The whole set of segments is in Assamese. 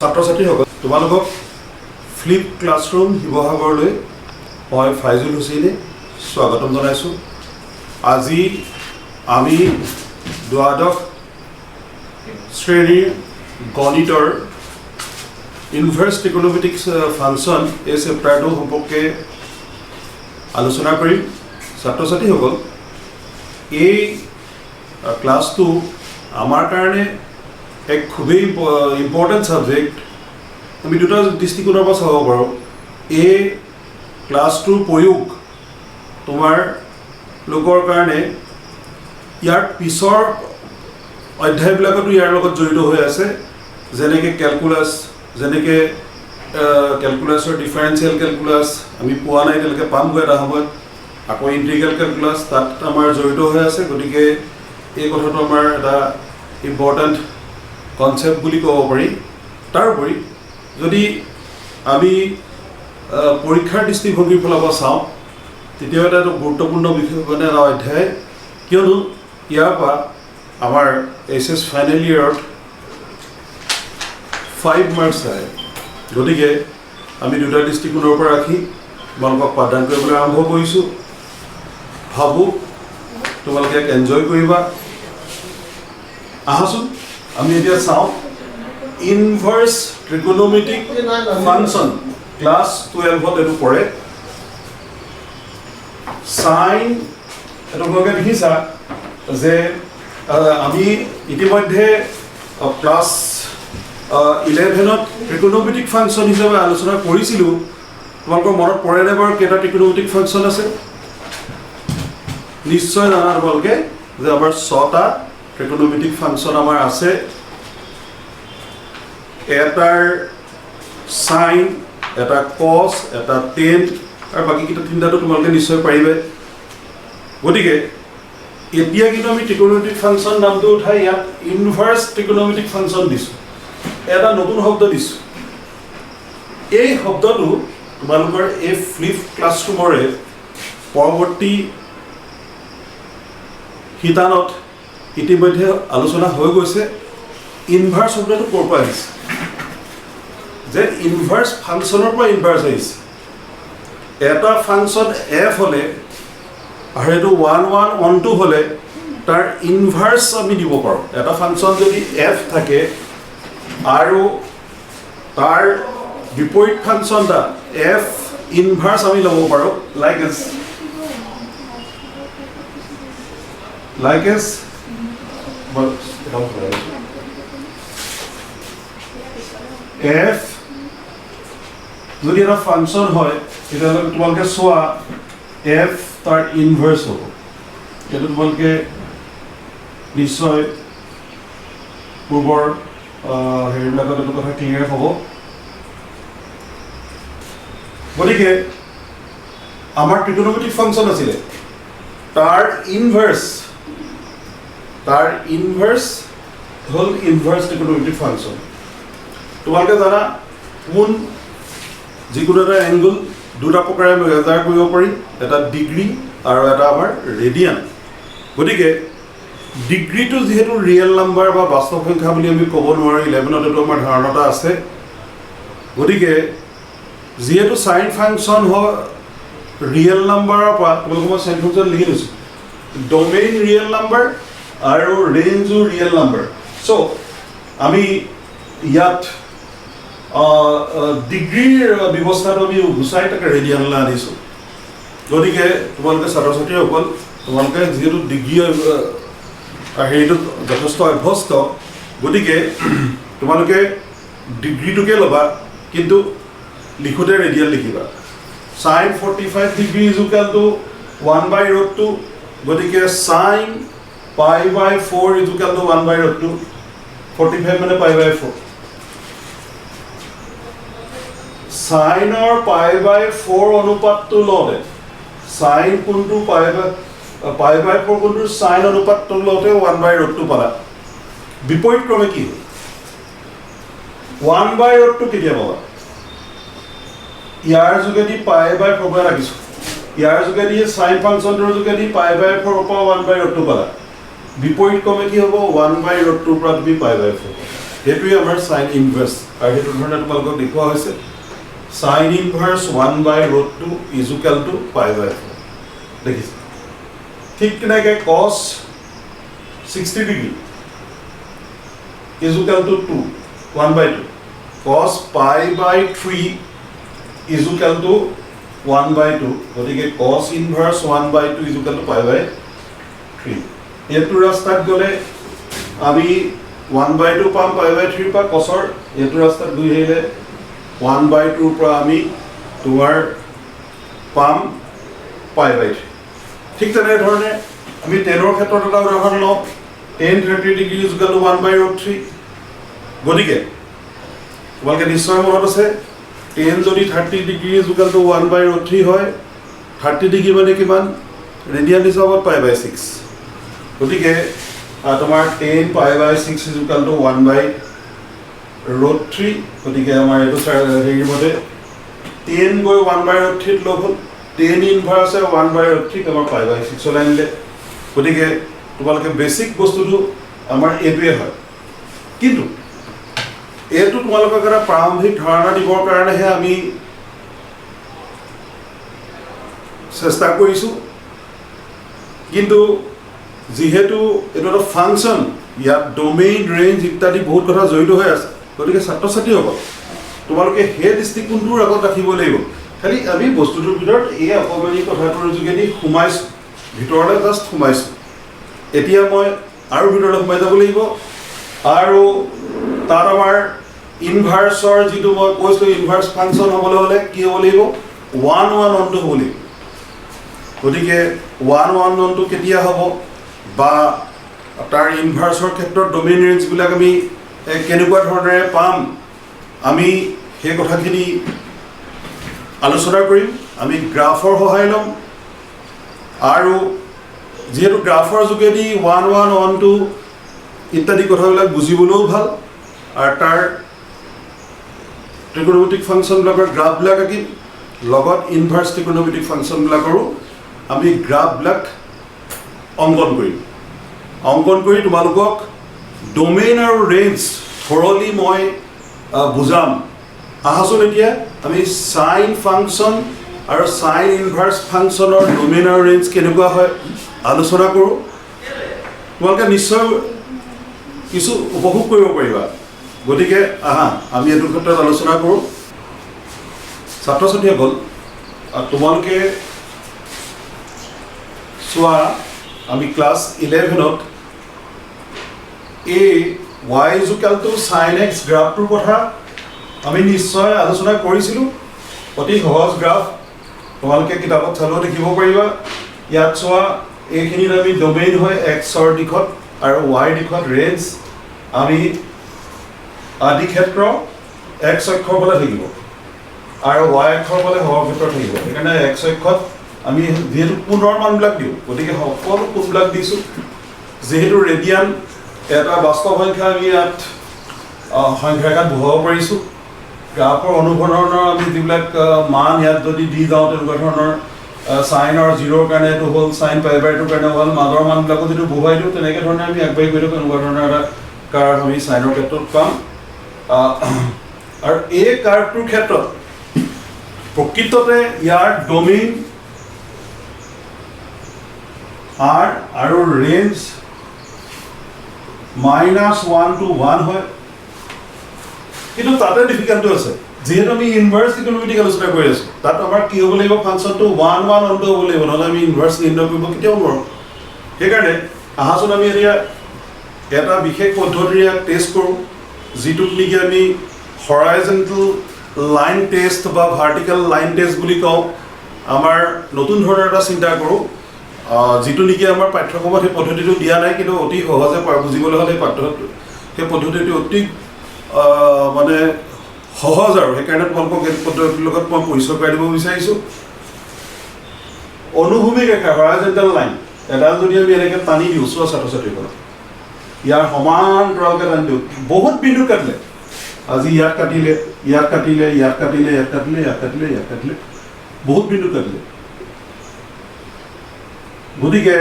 ছাত্ৰ ছাত্ৰীসকল তোমালোকক ফ্লিপ ক্লাছৰুম শিৱসাগৰলৈ মই ফাইজুল হুছেইনে স্বাগতম জনাইছোঁ। আজি আমি দ্বাদশ শ্ৰেণীৰ গণিতৰ ইনভাৰ্স ট্ৰিগনোমেট্ৰিক্স ফাংচন এই চেপ্টাৰটো সম্পৰ্কে আলোচনা কৰিম। ছাত্ৰ ছাত্ৰীসকল এই ক্লাছটো আমাৰ কাৰণে এক খুবেই ইম্পৰ্টেণ্ট ছাবজেক্ট। আমি দুটা দৃষ্টিকোণৰ পৰা চাব পাৰোঁ। এই ক্লাছটোৰ প্ৰয়োগ তোমাৰ লোকৰ কাৰণে ইয়াৰ পিছৰ অধ্যায়বিলাকতো ইয়াৰ লগত জড়িত হৈ আছে, যেনেকৈ কেলকুলাছ, যেনেকৈ কেলকুলাছৰ ডিফাৰেঞ্চিয়েল কেলকুলাছ আমি পোৱা নাই, এতিয়ালৈকে পামগৈ এটা সময়ত। আকৌ ইণ্টিগ্ৰেল কেলকুলাছ তাত আমাৰ জড়িত হৈ আছে। গতিকে এই কথাটো আমাৰ এটা ইম্পৰ্টেণ্ট কনচেপ্ট বুলি ক'ব পাৰি। তাৰোপৰি যদি আমি পৰীক্ষাৰ দৃষ্টিভংগীৰ ফালৰ পৰা চাওঁ, তেতিয়াও এটা গুৰুত্বপূৰ্ণ বিষয় মানে এটা অধ্যায়, কিয়নো ইয়াৰ পৰা আমাৰ HS ফাইনেল ইয়েৰত 5 মাৰ্কছ আহে। গতিকে আমি দুটা দৃষ্টিকোণৰ পৰা ৰাখি তোমালোকক পাঠদান কৰিবলৈ আৰম্ভ কৰিছোঁ। ভাবোঁ তোমালোকে এনজয় কৰিবা। আহাচোন আমি এতিয়া চাওঁ ইনভাৰ্স ট্ৰিগনোমেট্ৰিক ফাংচন ক্লাছ 12ত এইটো পৰে। সাইন এইটো তোমালোকে দেখিছা যে আমি ইতিমধ্যে ক্লাছ 11ত ট্ৰিগনোমেট্ৰিক ফাংচন হিচাপে আলোচনা কৰিছিলোঁ। তোমালোকৰ মনত পৰেনে বাৰু কেইটা ট্ৰিগনোমেট্ৰিক ফাংচন আছে? নিশ্চয় জানা তোমালোকে যে আমাৰ 6টা ট্ৰিগনোমেট্ৰিক ফাংচন আমাৰ আছে। এটাৰ সাইন, এটা কছ, এটা টেন আৰু বাকীকেইটা তিনিটাটো তোমালোকে নিশ্চয় পাৰিবে। গতিকে এতিয়া কিন্তু আমি ট্ৰিগনোমেট্ৰিক ফাংচন নামটো উঠাই ইয়াত ইনভাৰ্স ট্ৰিগনোমেট্ৰিক ফাংচন দিছোঁ, এটা নতুন শব্দ দিছোঁ। এই শব্দটো তোমালোকৰ এই ফ্লিপ ক্লাছৰুমৰে পৰৱৰ্তী শিতানত ইতিমধ্যে আলোচনা হৈ গৈছে। ইনভাৰ্স শব্দটো ক'ৰ পৰা আহিছে? যে ইনভাৰ্স ফাংচনৰ পৰা ইনভাৰ্স আহিছে। এটা ফাংচন এফ হ'লে আৰু এইটো 1 1 1 2 হ'লে তাৰ ইনভাৰ্স আমি দিব পাৰোঁ। এটা ফাংচন যদি এফ থাকে আৰু তাৰ বিপৰীত ফাংচন এটা এফ ইনভাৰ্স আমি ল'ব পাৰোঁ। লাইক এজ এফ যদি এটা ফাংচন হয়, তেতিয়াহ'লে তোমালোকে চোৱা এফ তাৰ ইনভাৰ্স হ'ব। সেইটো তোমালোকে নিশ্চয় পূৰ্বৰ হেৰিবিলাকত এইটো কথা ক্লিয়াৰ হ'ব। গতিকে আমাৰ ট্ৰিগনোমেট্ৰিক ফাংচন আছিলে, তাৰ ইনভাৰ্স হ'ল ইনভাৰ্স ট্ৰিগনোমেট্ৰিক ফাংচন। তোমালোকে জানা কোন যিকোনো এটা এংগুল দুটা প্ৰকাৰে মেজাৰ কৰিব পাৰি, এটা ডিগ্ৰী আৰু এটা আমাৰ ৰেডিয়ান। গতিকে ডিগ্ৰীটো যিহেতু ৰিয়েল নাম্বাৰ বা বাস্তৱ সংখ্যা বুলি আমি ক'ব নোৱাৰোঁ, 11ত এইটো আমাৰ ধাৰণা এটা আছে। গতিকে যিহেতু চাইন ফাংচন হয় ৰিয়েল নাম্বাৰৰ পৰা, তোমালোকে মই চাইন ফাংচন লিখি লৈছোঁ, ডমেইন ৰিয়েল নাম্বাৰ আৰু ৰেঞ্জো ৰিয়েল নাম্বাৰ। চ' আমি ইয়াত ডিগ্ৰীৰ ব্যৱস্থাটো আমি গুচাই তাকে ৰেডিয়ানলৈ আনিছোঁ। গতিকে তোমালোকে ছাত্ৰ ছাত্ৰীসকল, তোমালোকে যিহেতু ডিগ্ৰী হেৰিটোত যথেষ্ট অভ্যস্ত, গতিকে তোমালোকে ডিগ্ৰীটোকে ল'বা, কিন্তু লিখোঁতে ৰেডিয়ান লিখিবা। Sine 45 degree equal to 1/√2। গতিকে চাইন π/4 ইজুকেল টু 1/√2। 45 মানে π/4। চাইনৰ π/4 অনুপাতটো লওঁতে, চাইন কোনটো π/4 কোনটো চাইন অনুপাতটো লওঁতে 1/√2 পালা। বিপৰীত ক্ৰমে কি হ'ল? 1/√2 কেতিয়া পাবা? ইয়াৰ যোগেদি π/4 ৰাখিছোঁ, ইয়াৰ যোগেদি চাইন ফাংচনটোৰ যোগেদি π/4 পৰা 1/√2 পালা। বিপৰীত ক্ৰমে কি হ'ব? 1/√2 পৰা তুমি π/4। সেইটোৱে আমাৰ সাইন ইনভাৰ্স আৰু সেইটো ধৰণে তোমালোকক দেখুওৱা হৈছে সাইন ইনভাৰ্স 1/√2 = π/4 দেখিছে ঠিক তেনেকৈ cos 60 ডিগ্ৰী = 2 1/2 cos π/3 = 1/2 গতিকে cos ইনভাৰ্স 1/2 = π/3 এইটো ৰাস্তাত গ'লে আমি 1/2 পাম π/3 পৰা cosৰ এইটো ৰাস্তাত গৈ আহিলে 1/2 পৰা আমি তোমাৰ পাম π/3 ঠিক তেনেধৰণে আমি 10ৰ ক্ষেত্ৰত এটা উদাহৰণ লওঁ tan 30 ডিগ্ৰী = 1/√3 গতিকে তোমালোকে নিশ্চয় মনত আছে tan যদি 30 ডিগ্ৰী = 1/√3 হয় 30 ডিগ্ৰী মানে কিমান ৰেডিয়ান হিচাপত π/6 গতিকে তোমাৰ tan π/6 = 1/√3 গতিকে আমাৰ এইটো হেৰিৰ মতে tan গৈ 1/√3 লগ হ'ল tan ইনভাৰ্স 1/√3 আমাৰ π/6 লৈ আনিলে গতিকে তোমালোকে বেসিক বস্তুটো আমাৰ এইটোৱে হয় কিন্তু এইটো তোমালোকক এটা প্ৰাৰম্ভিক ধাৰণা দিবৰ কাৰণেহে আমি চেষ্টা কৰিছোঁ কিন্তু যেহেতু এটা ফাংশন ইয়াত ডোমেইন ৰেঞ্জ ইত্যাদি বহুত কথা জড়িত হৈ আছে গতিকে ছাত্ৰ ছাত্ৰীসকল তোমালোকে সেই দৃষ্টিকোণটোৰ আগত ৰাখিব লাগিব খালি আমি বস্তুটোৰ ভিতৰত এই অকমানি কথাটোৰ যোগেদি সোমাইছোঁ ভিতৰলৈ জাষ্ট সোমাইছোঁ এতিয়া মই আৰু ভিতৰলৈ সোমাই যাব লাগিব আৰু তাৰ আমাৰ ইনভাৰ্সৰ যিটো মই কৈছোঁ ইনভাৰ্স ফাংশন হ'বলৈ হ'লে কি হ'ব লাগিব 1/1 হ'ব লাগিব গতিকে 1/1 কেতিয়া হ'ব বা তাৰ ইনভাৰ্সৰ ক্ষেত্ৰত ডোমেইন ৰেঞ্জবিলাক আমি কেনেকুৱা ধৰণেৰে পাম আমি সেই কথাখিনি আলোচনা কৰিম আমি গ্ৰাফৰ সহায় ল'ম আৰু যেহেতু গ্ৰাফৰ যোগেদি 1/1 ইত্যাদি কথাবিলাক বুজিবলৈও ভাল আৰু তাৰ ট্ৰিগোনোমেট্ৰিক ফাংশনবিলাকৰ গ্ৰাফবিলাক আঁকিম লগত ইনভাৰ্স ট্ৰিগোনোমেট্ৰিক ফাংশনবিলাকৰো আমি গ্ৰাফবিলাক অংকন কৰি তোমালোকক ডোমেইন আৰু ৰেঞ্জ থৰলি মই বুজাম আহাচোন এতিয়া আমি সাইন ফাংশন আৰু সাইন ইনভাৰ্স ফাংশনৰ ডোমেইন আৰু ৰেঞ্জ কেনেকুৱা হয় আলোচনা কৰোঁ তোমালোকে নিশ্চয় কিছু উপভোগ কৰিব পাৰিবা গতিকে আহা আমি এইটো ক্ষেত্ৰত আলোচনা কৰোঁ ছাত্ৰ ছাত্ৰীসকল তোমালোকে চোৱা আমি ক্লাছ 11ত এই y = sin x গ্ৰাফটোৰ কথা আমি নিশ্চয় আলোচনা কৰিছিলোঁ অতি সহজ গ্ৰাফ তোমালোকে কিতাপত চালেও দেখিব পাৰিবা ইয়াত চোৱা এইখিনিত আমি ডোমেইন হয় xৰ দিশত আৰু y দিশত ৰেঞ্জ আমি আদি ক্ষেত্ৰ x অক্ষৰ ফালে থাকিব আৰু y অক্ষৰ ফালে হৰ ক্ষেত্ৰ থাকিব সেইকাৰণে x অক্ষত আমি যেহেতু কোণৰ মানবিলাক দিওঁ গতিকে সকলো কোণবিলাক দিছোঁ যেহেতু ৰেডিয়ান এটা বাস্তৱ সংখ্যা আমি ইয়াত সংখ্যাকাত বহাব পাৰিছোঁ গ্ৰাফৰ অনুসৰণৰ আমি যিবিলাক মান ইয়াত যদি দি যাওঁ তেনেকুৱা ধৰণৰ সাইনৰ 0ৰ কাৰণে এইটো হ'ল সাইন π/2 কাৰণে হ'ল মাজৰ মানবিলাকো যদি বহুৱাই দিওঁ তেনেকৈ ধৰণে আমি আগবাঢ়ি গৈ থাকোঁ এনেকুৱা ধৰণৰ এটা কাৰ্ভ আমি সাইনৰ ক্ষেত্ৰত পাম আৰু এই কাৰ্ভটোৰ ক্ষেত্ৰত প্ৰকৃততে ইয়াৰ ডোমেইন r আৰু ৰেঞ্জ -1 to 1 হয় কিন্তু তাতে ডিফিকাল্টি আছে যেহেতু আমি ইনভাৰ্স ট্ৰিগোনোমেট্ৰিক আলোচনা কৰি আছোঁ তাত আমাৰ কি হ'ব লাগিব ফাংশনটো 1/1 হ'ব লাগিব নহ'লে আমি ইনভাৰ্স নিৰ্ণয় কৰিব কেতিয়াও নোৱাৰোঁ সেইকাৰণে আহাচোন আমি এতিয়া এটা বিশেষ পদ্ধতিৰে টেষ্ট কৰোঁ যিটোক নেকি আমি হৰাইজণ্টেল লাইন টেষ্ট বা ভাৰ্টিকেল লাইন টেষ্ট বুলি কওঁ আমাৰ নতুন ধৰণৰ এটা চিন্তা কৰোঁ যিটো নেকি আমাৰ পাঠ্যক্ৰমত সেই পদ্ধতিটো দিয়া নাই কিন্তু অতি সহজে বুজিবলৈ হ'লে সেই পদ্ধতিটো অতি মানে সহজ আৰু সেইকাৰণে তোমালোকক এই পদ্ধতিৰ লগত মই পৰিচয় কৰাই দিব বিচাৰিছোঁ অনুভূমিক ৰেখা হৰাইজণ্টেল লাইন এডাল যদি আমি এনেকৈ টানি দিওঁ চোৱা ছাত্ৰ ছাত্ৰীসকলক ইয়াৰ সমান্তৰালকৈ টানি দিওঁ বহুত বিন্দু কাটিলে আজি ইয়াত কাটিলে ইয়াত কাটিলে ইয়াত কাটিলে ইয়াত কাটিলে ইয়াত কাটিলে ইয়াত কাটিলে বহুত বিন্দু কাটিলে গতিকে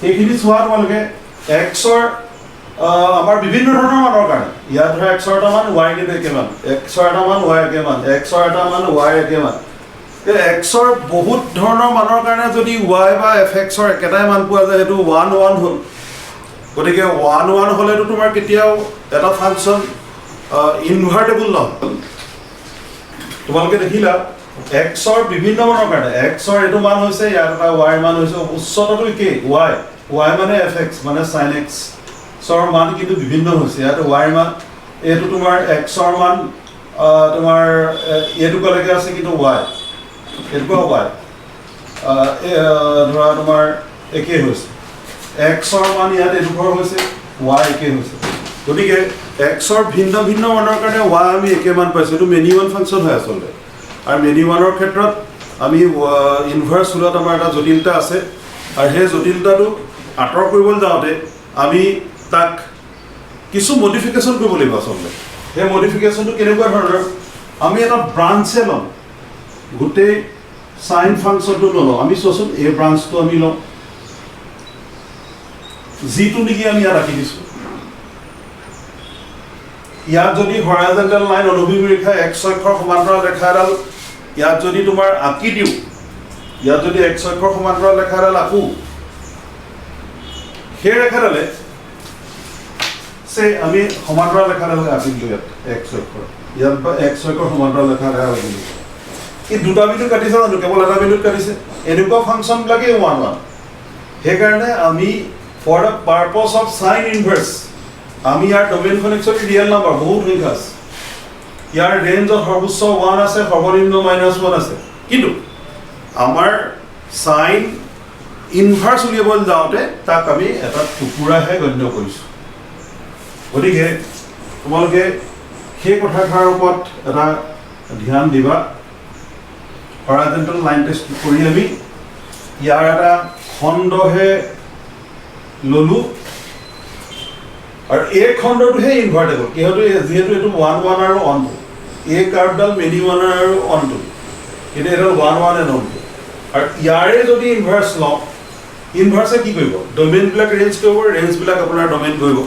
এইখিনি চোৱা তোমালোকে এক্সৰ আমাৰ বিভিন্ন ধৰণৰ মানৰ কাৰণে ইয়াত ধৰা x ৰ এটা মান y কিন্তু একে মান x ৰ এটা মান y একে মান x ৰ এটা মান y একে মান x ৰ বহুত ধৰণৰ মানৰ কাৰণে যদি y বা fx ৰ একেটাই মান পোৱা যায় সেইটো 1 1 হ'ল গতিকে 1 1 হ'লেতো তোমাৰ কেতিয়াও এটা ফাংচন ইনভাৰ্টেবল নহয় তোমালোকে দেখিলা x ৰ বিভিন্ন মানৰ কাৰণে x ৰ এইটো মান হৈছে ইয়াৰ এটা y মান হৈছে উচ্চতাটো একে y মানে fx মানে sin x ৰ মান কিন্তু বিভিন্ন হৈছে ইয়াত y মান এইটো তোমাৰ x ৰ মান তোমাৰ এইটো কলৈকে আছে কিন্তু y এইটো y ধৰা তোমাৰ একে হৈছে x ৰ মান ইয়াত এইটো ঘৰ হৈছে y একে হৈছে গতিকে x ৰ ভিন্ন ভিন্ন মানৰ কাৰণে y আমি একে মান পাইছো এইটো মেনি ওৱান ফাংচন হয় আচলতে আৰু মেনি ওৱানৰ ক্ষেত্ৰত আমি ইনভাৰ্স ৰুলত আমাৰ এটা জটিলতা আছে আৰু সেই জটিলতাটো আঁতৰ কৰিবলৈ যাওঁতে আমি তাক কিছু মডিফিকেশ্যন কৰিব লাগিব আচলতে সেই মডিফিকেশ্যনটো কেনেকুৱা ধৰণৰ আমি এটা ব্ৰাঞ্চে ল'ম গোটেই সাইন ফাংচনটো নলওঁ আমি চোৱাচোন এই ব্ৰাঞ্চটো আমি লওঁ যিটো নেকি আমি ইয়াত ৰাখি দিছোঁ ইয়াত যদি হৰাইজণ্টেল লাইন অনুভূমিক ৰেখা x অক্ষৰ সমান্তৰাল ৰেখা এডাল ইয়াত যদি তোমাৰ আঁকি দিওঁ ইয়াত যদি x অক্ষৰ সমান্তৰাল ৰেখা এডাল আঁকো সেই ৰেখাডালে আমি সমান্তৰাল ৰেখা এডাল আঁকি দিলোঁ ইয়াত x অক্ষৰ ইয়াত বা x অক্ষৰ সমান্তৰাল ৰেখা এডাল আঁকি দিলোঁ এই দুটা বিন্দু কাটিছে জানো কেৱল এটা বিন্দুত কাটিছে এনেকুৱা ফাংচনবিলাকে 1 1 সেইকাৰণে আমি for the purpose of sine inverse আমি ইয়াৰ ডোমেইনখন একচুৱেলি ৰিয়েল নাম্বাৰ বহুত সংখ্যা আছে ইয়াৰ ৰেঞ্জত সৰ্বোচ্চ 1 আছে সৰ্বনিম্ন -1 আছে কিন্তু আমাৰ সাইন ইনভাৰ্স উলিয়াবলৈ যাওঁতে তাক আমি এটা টুকুৰাহে গণ্য কৰিছোঁ গতিকে তোমালোকে সেই কথাষাৰৰ ওপৰত এটা ধ্যান দিবা হৰাইজণ্টেল লাইন টেষ্ট কৰি আমি ইয়াৰ এটা খণ্ডহে ললোঁ আৰু এই খণ্ডটোহে ইনভাৰ্টেবল যিহেতু এইটো 1 1 আৰু অনটো এই কাৰ্ভডাল মেনি ওৱানৰ আৰু অনটো কিন্তু এইটো 1 1 এণ্ড অনটো আৰু ইয়াৰে যদি ইনভাৰ্স লওঁ ইনভাৰ্সে কি কৰিব ডোমেইনবিলাক ৰেঞ্জ কৰিব ৰেঞ্জবিলাক আপোনাৰ ডোমেইন কৰিব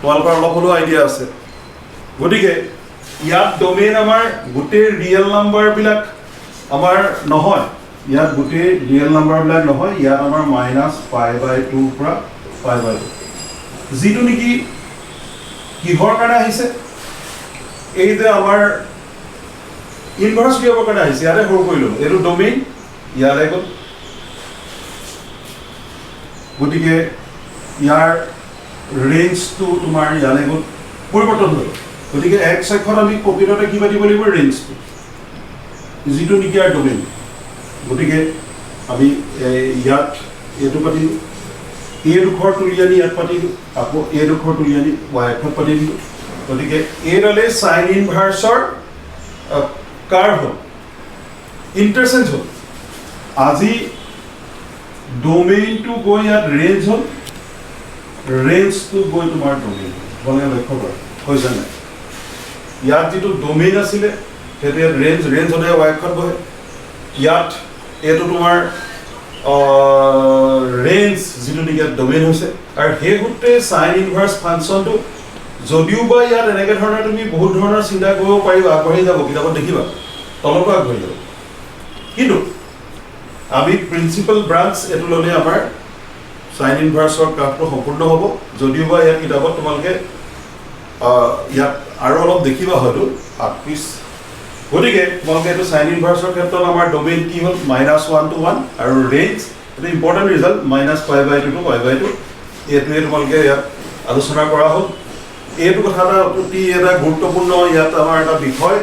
তোমালোকৰ অলপ হ'লেও আইডিয়া আছে গতিকে ইয়াত ডোমেইন আমাৰ গোটেই ৰিয়েল নাম্বাৰবিলাক আমাৰ নহয় ইয়াত গোটেই ৰিয়েল নাম্বাৰবিলাক নহয় ইয়াত আমাৰ -π/2 পৰা π/2 যিটো নেকি কিহৰ কাৰণে আহিছে এই যে আমাৰ ইনভাৰ্স উলিয়াবৰ কাৰণে আহিছে ইয়াৰে সৰু কৰিলোঁ এইটো ডোমেইন ইয়াৰে গ'ল গতিকে ইয়াৰ ৰেঞ্জটো তোমাৰ ইয়ালে গ'ল পৰিৱৰ্তন হ'ল গতিকে x অক্ষত আমি প্ৰকৃততে কি পাতিব লাগিব ৰেঞ্জটো যিটো নেকি ইয়াৰ ডোমেইন গতিকে আমি ইয়াত এইটো পাতিলোঁ এই দুখৰ তুলি আনি ইয়াত পাতিলোঁ আকৌ এই দুখৰ তুলি আনি y অক্ষত পাতি দিলোঁ গতিকে এইডালে সাইন ইনভাৰ্সৰ কাৰ্ভ হ'ল ইণ্টাৰচেঞ্জ হ'ল আজি ডোমেইনটো গৈ ইয়াত ৰেঞ্জ হ'ল ৰেঞ্জটো গৈ তোমাৰ ডোমেইন তোমালোকে লক্ষ্য কৰা হৈছে নাই ইয়াত যিটো ডোমেইন আছিলে সেইটো ইয়াত ৰেঞ্জ হ'লে y অক্ষত বহে ইয়াত এইটো তোমাৰ ৰেঞ্জ যিটো নেকি ইয়াত ডোমেইন হৈছে আৰু সেই সূত্ৰে সাইন ইনভাৰ্স ফাংচনটো যদিও বা ইয়াত এনেকৈ ধৰণৰ তুমি বহুত ধৰণৰ চিন্তা কৰিব পাৰিবা আগবাঢ়ি যাব কিতাপত দেখিবা তলতো আগবাঢ়ি যাব কিন্তু আমি প্ৰিন্সিপাল ব্ৰাঞ্চ এইটো ল'লে আমাৰ সাইন ইনভাৰ্সৰ কাৰ্ভটো সম্পূৰ্ণ হ'ব যদিও বা ইয়াত কিতাপত তোমালোকে ইয়াত আৰু অলপ দেখিবা হয়তো পিছ গতিকে তোমালোকে এইটো সাইন ইনভাৰ্সৰ ক্ষেত্ৰত আমাৰ ডোমেইন কি হ'ল -1 to 1 আৰু ৰেঞ্জ এইটো ইম্পৰ্টেণ্ট ৰিজাল্ট -π/2 to π/2 এইটোৱে তোমালোকে ইয়াত আলোচনা কৰা হ'ল এইটো কথা অতি এটা গুৰুত্বপূৰ্ণ ইয়াত আমাৰ এটা বিষয়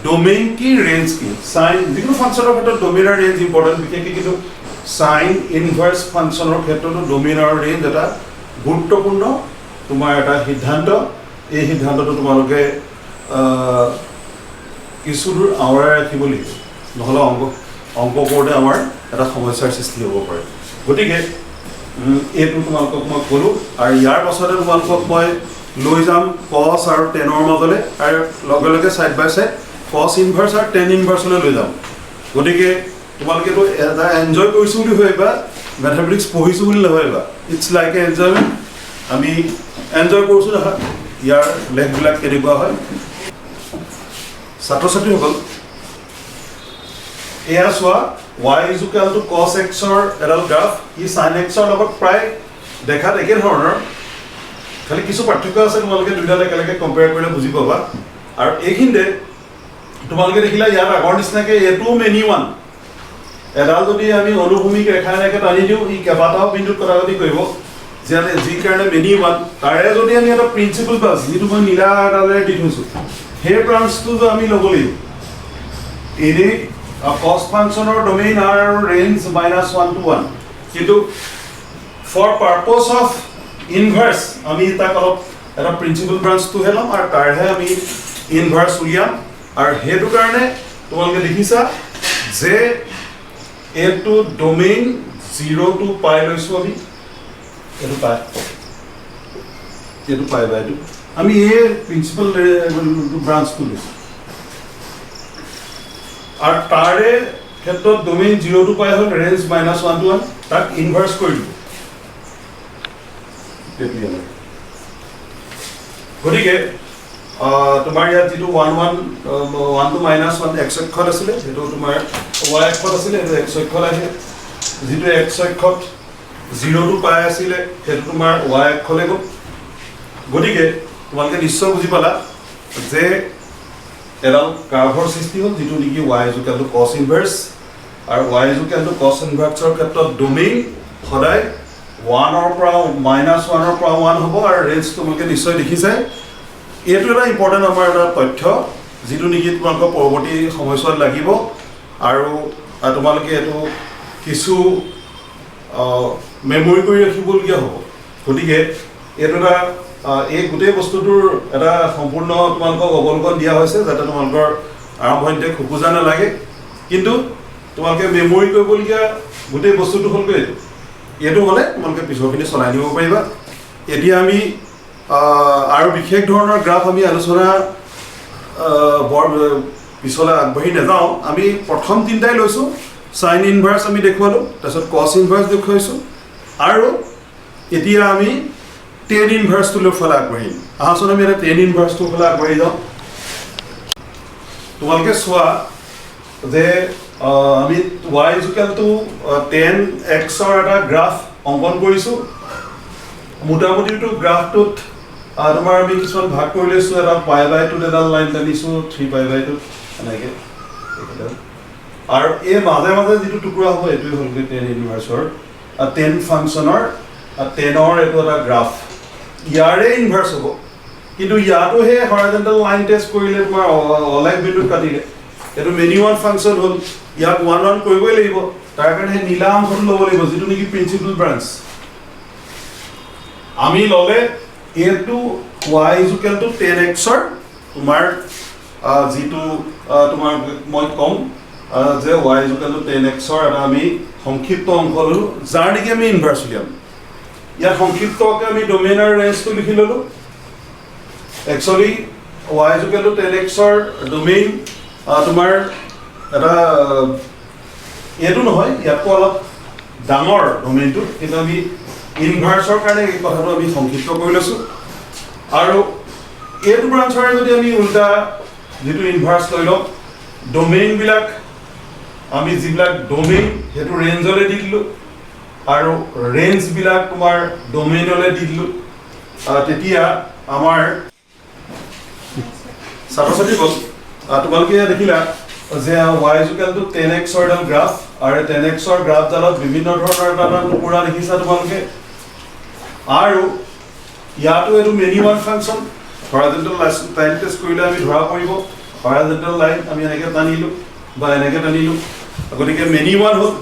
ডোমেইন কি ৰেঞ্জ কি সাইন যিকোনো ফাংচনৰ ক্ষেত্ৰত ডোমেইন আৰু ৰেঞ্জ ইম্পৰ্টেণ্ট বিশেষকৈ কিন্তু সাইন ইনভাৰ্স ফাংচনৰ ক্ষেত্ৰতো ডোমেইন আৰু ৰেঞ্জ এটা গুৰুত্বপূৰ্ণ তোমাৰ এটা সিদ্ধান্ত এই সিদ্ধান্তটো তোমালোকে কিছু দূৰ আঁতৰাই ৰাখিব লাগিব নহ'লে অংক কৰোঁতে আমাৰ এটা সমস্যাৰ সৃষ্টি হ'ব পাৰে গতিকে এইটো তোমালোকক মই ক'লোঁ আৰু ইয়াৰ পাছতে তোমালোকক মই লৈ যাম cos আৰু tan মাজলৈ আৰু লগে লগে সাইড বাই সাইড cos ইনভাৰ্স আৰু tan ইনভাৰ্সলৈ লৈ যাম গতিকে তোমালোকেতো এটা এনজয় কৰিছোঁ বুলি ভাবিবা মেথমেটিক্স পঢ়িছোঁ বুলি নাভাবিবা ইটছ লাইক এ এনজয়মেণ্ট আমি এনজয় কৰিছোঁ দেখা ইয়াৰ লেখবিলাক কেনেকুৱা হয় ছাত্ৰ ছাত্ৰীসকল এয়া চোৱা y is equal to cos x ৰ এডাল গ্ৰাফ ই sin x ৰ লগত প্ৰায় দেখাত একে ধৰণৰ খালি কিছু পাৰ্থক্য আছে তোমালোকে দুইডাল একেলগে কম্পেয়াৰ কৰিলে বুজি পাবা আৰু এইখিনিতে তোমালোকে দেখিলা ইয়াৰ আগৰ নিচিনাকৈ এইটো মেনি ওৱান এডাল যদি আমি অনুভূমিক ৰেখা এনেকৈ টানি দিওঁ ই কেইবাটাও বিন্দুত কটাকটি কৰিব যেনে যি কাৰণে মেনি ওৱান তাৰে যদি আমি এটা প্ৰিন্সিপল ব্ৰাঞ্চ যিটো মই নীলা এডালেৰে দি থৈছোঁ সেই ব্ৰাঞ্চটো আমি ল'ব লাগিব এনেই cos ফাংচনৰ ডোমেইন আৰু ৰেঞ্জ -1 to 1 কিন্তু ফৰ পাৰপজ অফ ইনভাৰ্স আমি তাক অলপ এটা প্ৰিন্সিপল ব্ৰাঞ্চটোহে ল'ম আৰু তাৰহে আমি ইনভাৰ্স উলিয়াম আৰু সেইটো কাৰণে তোমালোকে দেখিছা যে এইটো ডোমেইন 0 to π লৈছোঁ আমি এইটো পাই বা এইটো আমি এই প্ৰিন্সিপল ব্ৰাঞ্চটো লৈছোঁ আৰু তাৰে ক্ষেত্ৰত ডোমেইন 0 to π হ'ল ৰেঞ্জ -1 to 1 তাক ইনভাৰ্স কৰি দিব গতিকে তোমাৰ ইয়াত যিটো 1 to -1 x অক্ষত আছিলে সেইটো তোমাৰ y অক্ষত আছিলে সেইটো x অক্ষত আহে যিটো x অক্ষত 0 to π আছিলে সেইটো তোমাৰ y অক্ষলৈ গ'ল গতিকে তোমালোকে নিশ্চয় বুজি পালা যে এডাল কাৰ্ভৰ সৃষ্টি হ'ল যিটো নেকি y is equal to cos inverse আৰু y is equal to cos inverse ৰ ক্ষেত্ৰত ডোমেইন সদায় 1 ৰ পৰা -1 ৰ পৰা 1 হ'ব আৰু ৰেঞ্জ তোমালোকে নিশ্চয় দেখিছাই এইটো এটা ইম্পৰ্টেণ্ট আমাৰ এটা তথ্য যিটো নেকি তোমালোকৰ পৰৱৰ্তী সময়ছোৱাত লাগিব আৰু তোমালোকে এইটো কিছু মেমৰি কৰি ৰাখিবলগীয়া হ'ব গতিকে এইটো এটা এই গোটেই বস্তুটোৰ এটা সম্পূৰ্ণ তোমালোকক অৱলোকন দিয়া হৈছে যাতে তোমালোকৰ আৰম্ভণিতে খোকোজা নালাগে কিন্তু তোমালোকে মেমৰি কৰিবলগীয়া গোটেই বস্তুটো হ'লগৈ এইটো হ'লে তোমালোকে পিছৰখিনি চলাই নিব পাৰিবা এতিয়া আমি আৰু বিশেষ ধৰণৰ গ্ৰাফ আমি আলোচনা বৰ পিছলৈ আগবাঢ়ি নাযাওঁ আমি প্ৰথম তিনিটাই লৈছোঁ সাইন ইনভাৰ্স আমি দেখুৱালোঁ তাৰপিছত কছ ইনভাৰ্স দেখুৱাইছোঁ আৰু এতিয়া আমি টেন ইনভাৰ্সটোলৈ ফালে আগবাঢ়িম আহাচোন আমি এটা টেন ইনভাৰ্সটোৰ ফালে আগবাঢ়ি যাওঁ তোমালোকে চোৱা যে আমি y is equal to 10x ৰ এটা গ্ৰাফ অংকন কৰিছোঁ মোটামুটিটো গ্ৰাফটোত তোমাৰ আমি কিছুমান ভাগ কৰি লৈছোঁ এটা π/2 এডাল লাইন টানিছোঁ 3π/2 এনেকৈ আৰু এই মাজে মাজে যিটো টুকুৰা হ'ব এইটোৱে হ'লগৈ 10 ইনভাৰ্সৰ 10 ফাংচনৰ 10ৰ এইটো এটা গ্ৰাফ ইয়াৰে ইনভাৰ্স হ'ব কিন্তু ইয়াতো সেই হৰাইজণ্টেল লাইন টেষ্ট কৰিলে তোমাৰ অলেখ বিন্দুত কাটিলে এইটো মেনি ওৱান ফাংচন হ'ল ইয়াক 1 কৰিবই লাগিব তাৰ কাৰণে সেই নীলা অংশটো ল'ব লাগিব যিটো নেকি প্ৰিন্সিপল ব্ৰাঞ্চ আমি ল'লে এইটো y is equal to 10x ৰ তোমাৰ যিটো তোমাৰ মই ক'ম যে y is equal to 10x ৰ এটা আমি সংক্ষিপ্ত অংশ ল'লোঁ যাৰ নেকি আমি ইনভাৰ্স উলিয়াম ইয়াত সংক্ষিপ্তকৈ আমি ডোমেইন আৰু ৰেঞ্জটো লিখি ল'লোঁ actually y is equal to 10x ৰ ডোমেইন তোমাৰ এটা এইটো নহয় ইয়াতকৈ অলপ ডাঙৰ ডোমেইনটো কিন্তু আমি ইনভাৰ্সৰ কাৰণে এই কথাটো আমি সংক্ষিপ্ত কৰি লৈছোঁ আৰু এইটো ব্ৰাঞ্চৰে যদি আমি উল্টা যিটো ইনভাৰ্স লৈ লওঁ ডোমেইনবিলাক আমি যিবিলাক ডোমেইন সেইটো ৰেঞ্জলৈ দি দিলোঁ আৰু ৰেঞ্জবিলাক তোমাৰ ডোমেইনলৈ দি দিলোঁ তেতিয়া আমাৰ ছাত্ৰ ছাত্ৰীসকল তোমালোকে দেখিলা যে y is equal to 10x ৰ এডাল গ্ৰাফ আৰু 10x ৰ গ্ৰাফডালত বিভিন্ন ধৰণৰ এটা টুকুৰা দেখিছা তোমালোকে আৰু ইয়াতো এইটো many one function horizontal line test কৰিলে আমি ধৰা পৰিব হৰাইজণ্টেল লাইন আমি এনেকৈ টানিলোঁ বা এনেকৈ টানিলোঁ গতিকে মেনি ওৱান হ'ল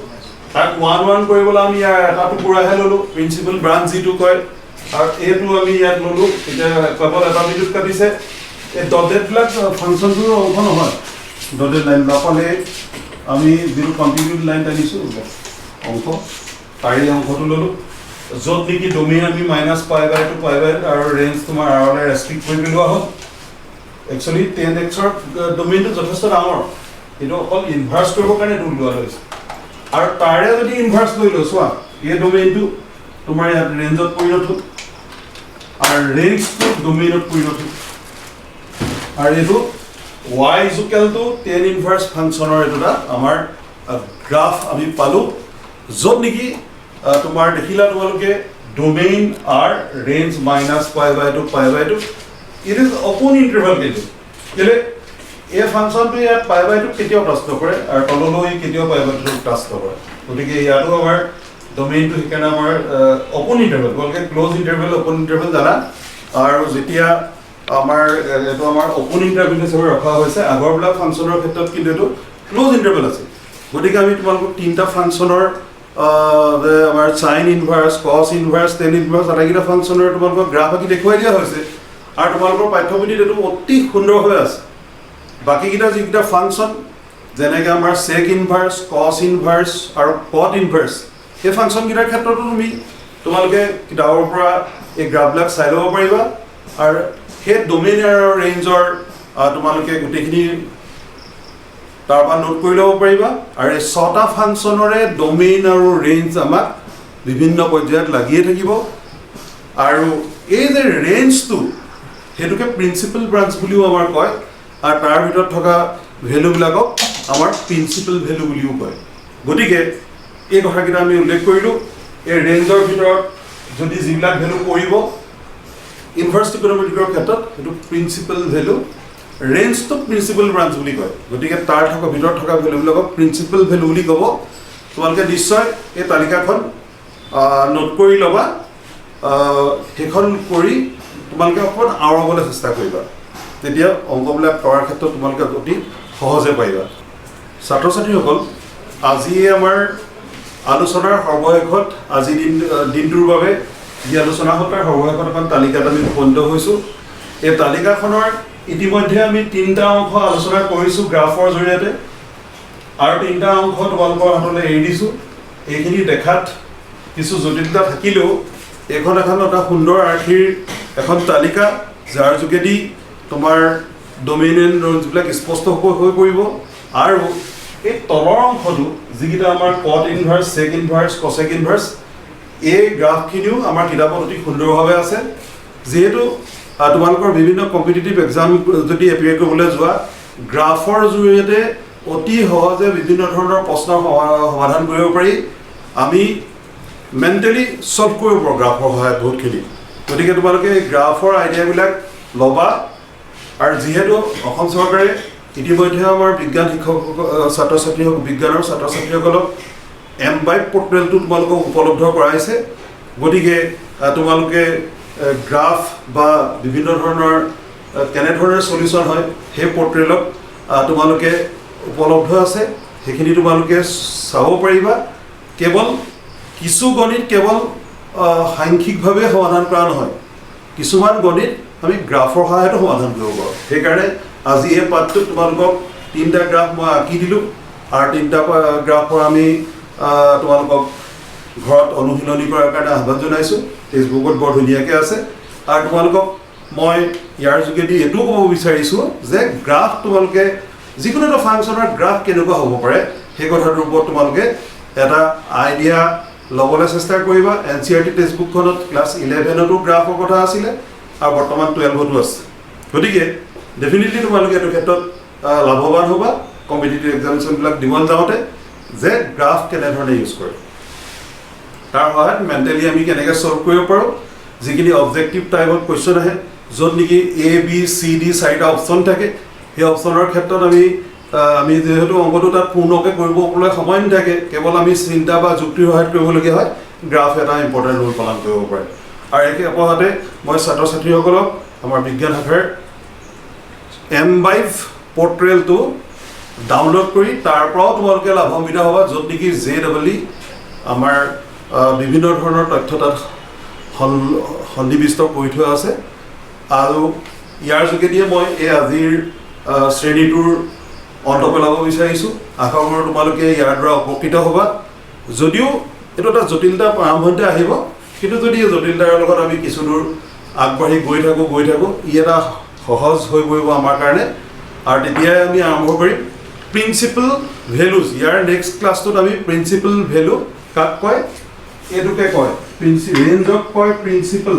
তাক 1 কৰিবলৈ আমি ইয়াৰ এটা টুকুৰাহে ল'লোঁ প্ৰিন্সিপল ব্ৰাঞ্চ যিটো কয় আৰু এইটো আমি ইয়াত ল'লোঁ এতিয়া কেৱল এটা বিন্দুত কাটিছে এই ডটেডবিলাক ফাংচনটোৰ অংশ নহয় ডটেড লাইন নাপালে আমি যিটো কণ্টিনিউড লাইন টানিছোঁ অংশ তাৰে অংশটো ল'লোঁ য'ত নেকি ডোমেইন আমি -π/2 π/2 আৰু ৰেঞ্জ তোমাৰ আৰলৈ ৰেষ্ট্ৰিক্ট কৰি পেলোৱা হ'ল একচুৱেলি 10x ৰ ডোমেইনটো যথেষ্ট ডাঙৰ এইটো অকল ইনভাৰ্স কৰিবৰ কাৰণে দূৰ লোৱা হৈছে আৰু তাৰে যদি ইনভাৰ্স লৈ লৈছোঁ এই ডোমেইনটো তোমাৰ ইয়াত ৰেঞ্জত পৰিণত হ'ল আৰু ৰেঞ্জটো ডোমেইনত পৰিণত আৰু এইটো y ইকুৱেলটো tan ইনভাৰ্স ফাংচনৰ এটা আমাৰ গ্ৰাফ আমি পালো য'ত নেকি তোমাৰ দেখিলা তোমালোকে domain r range minus pi/2 pi/2 it is open interval কেলে এই ফাংচনটো ইয়াত pi/2 কেতিয়াও টাচ নকৰে আৰু তললৈ কেতিয়াও pi/2 টাচ নকৰে গতিকে ইয়াতো আমাৰ ডোমেইনটো সেইকাৰণে আমাৰ ওপেন ইন্টাৰভেল বলকে ক্লোজ ইন্টাৰভেল ওপেন ইন্টাৰভেল জানা আৰু যেতিয়া আমাৰ এটো আমাৰ ওপেন ইন্টাৰভেল হিচাপে ৰখা হৈছে আগৰবিলা ফাংচনৰ ক্ষেত্ৰত কিন্তু এটো ক্লোজ ইন্টাৰভেল আছে গতিকে আমি তোমালোকক তিনটা ফাংচনৰ আমাৰ sin ইনভাৰ্স cos ইনভাৰ্স tan ইনভাৰ্স আটাইকেইটা ফাংচনৰ তোমালোকক গ্ৰাফ আকি দেখুৱাই দিয়া হৈছে আৰু তোমালোকৰ পাঠ্যপুথিত এটো অতি সুন্দৰভাৱে আছে বাকিকেইটা যিকেইটা ফাংচন যেনেকৈ আমাৰ sec ইনভাৰ্স cos ইনভাৰ্স আৰু cot ইনভাৰ্স এই ফাংচন কেইটাৰ ক্ষেত্ৰতো তুমি তোমালোকে কিতাপৰ পৰা এই গ্ৰাফবিলাক চাই ল'ব পাৰিবা আৰু সেই ডোমেইন আৰু ৰেঞ্জৰ তোমালোকে গোটেইখিনি তাৰপৰা নোট কৰি ল'ব পাৰিবা আৰু এই ছটা ফাংচনৰে ডোমেইন আৰু ৰেঞ্জ আমাক বিভিন্ন পৰ্যায়ত লাগিয়ে থাকিব আৰু এই যে ৰেঞ্জটো হেতুকে প্ৰিন্সিপাল ব্ৰাঞ্চ বুলিও আমাৰ কয় আৰু তাৰ ভিতৰত থকা ভ্যালুবিলাকক আমাৰ প্ৰিন্সিপাল ভ্যালু বুলিও কয় গতিকে এই কথাকেইটা আমি উল্লেখ কৰিলোঁ এই ৰেঞ্জৰ ভিতৰত যদি যিবিলাক ভ্যালু পৰিব ইনভাৰ্স ত্ৰিকোণমিতিকৰ ক্ষেত্ৰত সেইটো প্ৰিন্সিপাল ভ্যালু ৰেঞ্জটো প্ৰিন্সিপাল ব্ৰাঞ্চ বুলি কয় গতিকে তাৰ থকা ভিতৰত থকা ভ্যালুবিলাকক প্ৰিন্সিপাল ভ্যালু বুলি ক'ব তোমালোকে নিশ্চয় এই তালিকাখন নোট কৰি ল'বা সেইখন কৰি তোমালোকে অকণমান আওৰাবলৈ চেষ্টা কৰিবা তেতিয়া অংকবিলাক কৰাৰ ক্ষেত্ৰত তোমালোকে অতি সহজে পাৰিবা ছাত্ৰ ছাত্ৰীসকল আজি আমাৰ আলোচনাৰ সৰ্বশেষত আজি দিনটোৰ বাবে যি আলোচনা হ'ল তাৰ সৰ্বশেষত এখন তালিকাত আমি উপনীত হৈছোঁ এই তালিকাখনৰ ইতিমধ্যে আমি তিনিটা অংশ আলোচনা কৰিছোঁ গ্ৰাফৰ জৰিয়তে আৰু তিনিটা অংশ তোমালোকৰ হাতলৈ এৰি দিছোঁ এইখিনি দেখাত কিছু জটিলতা থাকিলেও এখন এটা সুন্দৰ আৰ্হিৰ এখন তালিকা যাৰ যোগেদি তোমাৰ ডোমেইন এণ্ড ৰেঞ্জবিলাক স্পষ্ট হৈ পৰিব আৰু এই তলৰ অংশটো যিকেইটা আমাৰ কট ইনভাৰ্স সেক ইনভাৰ্স কসেক ইনভাৰ্স এই গ্ৰাফখিনিও আমাৰ কিতাপত অতি সুন্দৰভাৱে আছে যিহেতু তোমালোকৰ বিভিন্ন কম্পিটিটিভ এক্সাম যদি এপিয়াৰ কৰিবলৈ যোৱা গ্ৰাফৰ জৰিয়তে অতি সহজে বিভিন্ন ধৰণৰ প্ৰশ্নৰ সমাধান কৰিব পাৰি আমি মেণ্টেলি সলভ কৰিব পাৰোঁ গ্ৰাফৰ সহায়ত বহুতখিনি গতিকে তোমালোকে এই গ্ৰাফৰ আইডিয়াবিলাক ল'বা আৰু যিহেতু অসম চৰকাৰে ইতিমধ্যে আমাৰ বিজ্ঞান শিক্ষক ছাত্ৰ ছাত্ৰীসকল বিজ্ঞানৰ ছাত্ৰ ছাত্ৰীসকলক M5 পৰ্টেলটো তোমালোকক উপলব্ধ কৰাইছে গতিকে তোমালোকে গ্ৰাফ বা বিভিন্ন ধৰণৰ কেনেধৰণে সলিউশন হয় সেই পৰ্টেলত তোমালোকে উপলব্ধ আছে সেইখিনি তোমালোকে চাব পাৰিবা কেৱল কিছু গণিত কেৱল সাংখ্যিকভাৱে সমাধান কৰা নহয় কিছুমান গণিত আমি গ্ৰাফৰ সহায়ত সমাধান কৰিব পাৰোঁ সেইকাৰণে আজি এই পাঠটোত তোমালোকক তিনিটা গ্ৰাফ মই আঁকি দিলোঁ আৰু তিনিটা গ্ৰাফৰ আমি তোমালোকক ঘৰত অনুশীলনী কৰাৰ কাৰণে আহ্বান জনাইছোঁ ফেচবুকত বৰ ধুনীয়াকৈ আছে আৰু তোমালোকক মই ইয়াৰ যোগেদি এইটোও ক'ব বিচাৰিছোঁ যে গ্ৰাফ তোমালোকে যিকোনো এটা ফাংচনৰ গ্ৰাফ কেনেকুৱা হ'ব পাৰে সেই কথাটোৰ ওপৰত তোমালোকে এটা আইডিয়া ল'বলৈ চেষ্টা কৰিবা NCERT টেক্সটবুকখনত ক্লাছ 11তো গ্ৰাফৰ কথা আছিলে আৰু বৰ্তমান 12তো আছে গতিকে ডেফিনেটলি তোমালোকে এইটো ক্ষেত্ৰত লাভৱান হ'বা কম্পিটিটিভ এক্সামিনেশ্যনবিলাক দিবলৈ যাওঁতে যে গ্ৰাফ কেনেধৰণে ইউজ কৰে তাৰ সহায়ত মেণ্টেলি আমি কেনেকৈ সলভ কৰিব পাৰোঁ যিখিনি অবজেক্টিভ টাইপত কুৱেশ্যন আহে য'ত নেকি ABCD চাৰিটা অপশ্যন থাকে সেই অপশ্যনৰ ক্ষেত্ৰত আমি যেহেতু অংকটো তাত পূৰ্ণকৈ কৰিবলৈ সময় নাথাকে কেৱল আমি চিন্তা বা যুক্তিৰ সহায়ত কৰিবলগীয়া হয় গ্ৰাফ এটা ইম্পৰ্টেণ্ট ৰোল পালন কৰিব পাৰে আৰু একে অপহাতে মই ছাত্ৰ ছাত্ৰীসকলক আমাৰ বিজ্ঞান শাখাৰ M5 পৰ্টেলটো ডাউনলোড কৰি তাৰ পৰাও তোমালোকে লাভান্বিত হ'বা য'ত নেকি JEE আমাৰ বিভিন্ন ধৰণৰ তথ্য তাত সন্নিৱিষ্ট কৰি থোৱা আছে আৰু ইয়াৰ যোগেদিয়ে মই এই আজিৰ শ্ৰেণীটোৰ অন্ত পেলাব বিচাৰিছোঁ আশা কৰোঁ তোমালোকে ইয়াৰ দ্বাৰা উপকৃত হ'বা যদিও এইটো এটা জটিলতা আৰম্ভণিতে আহিব কিন্তু যদি এই জটিলতাৰ লগত আমি কিছু দূৰ আগবাঢ়ি গৈ থাকোঁ ই এটা সহজ হৈ পৰিব আমাৰ কাৰণে আৰু তেতিয়াই আমি আৰম্ভ কৰিম প্ৰিন্সিপাল ভ্যালুজ ইয়াৰ নেক্সট ক্লাছটোত আমি প্ৰিন্সিপাল ভ্যালু কাক কয় এইটোকে কয় ৰেঞ্জক কয় প্ৰিন্সিপাল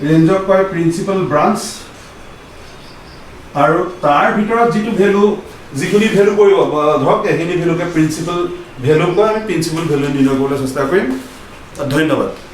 ৰেঞ্জক কয় প্ৰিন্সিপাল ব্ৰাঞ্চ আৰু তাৰ ভিতৰত যিটো ভ্যালু যিখিনি ভ্যালু কৰিব ধৰক এইখিনি ভ্যালুকে প্ৰিন্সিপাল ভ্যালু কয় আমি প্ৰিন্সিপাল ভ্যালু নিৰ্ণয় কৰিবলৈ চেষ্টা কৰিম ধন্যবাদ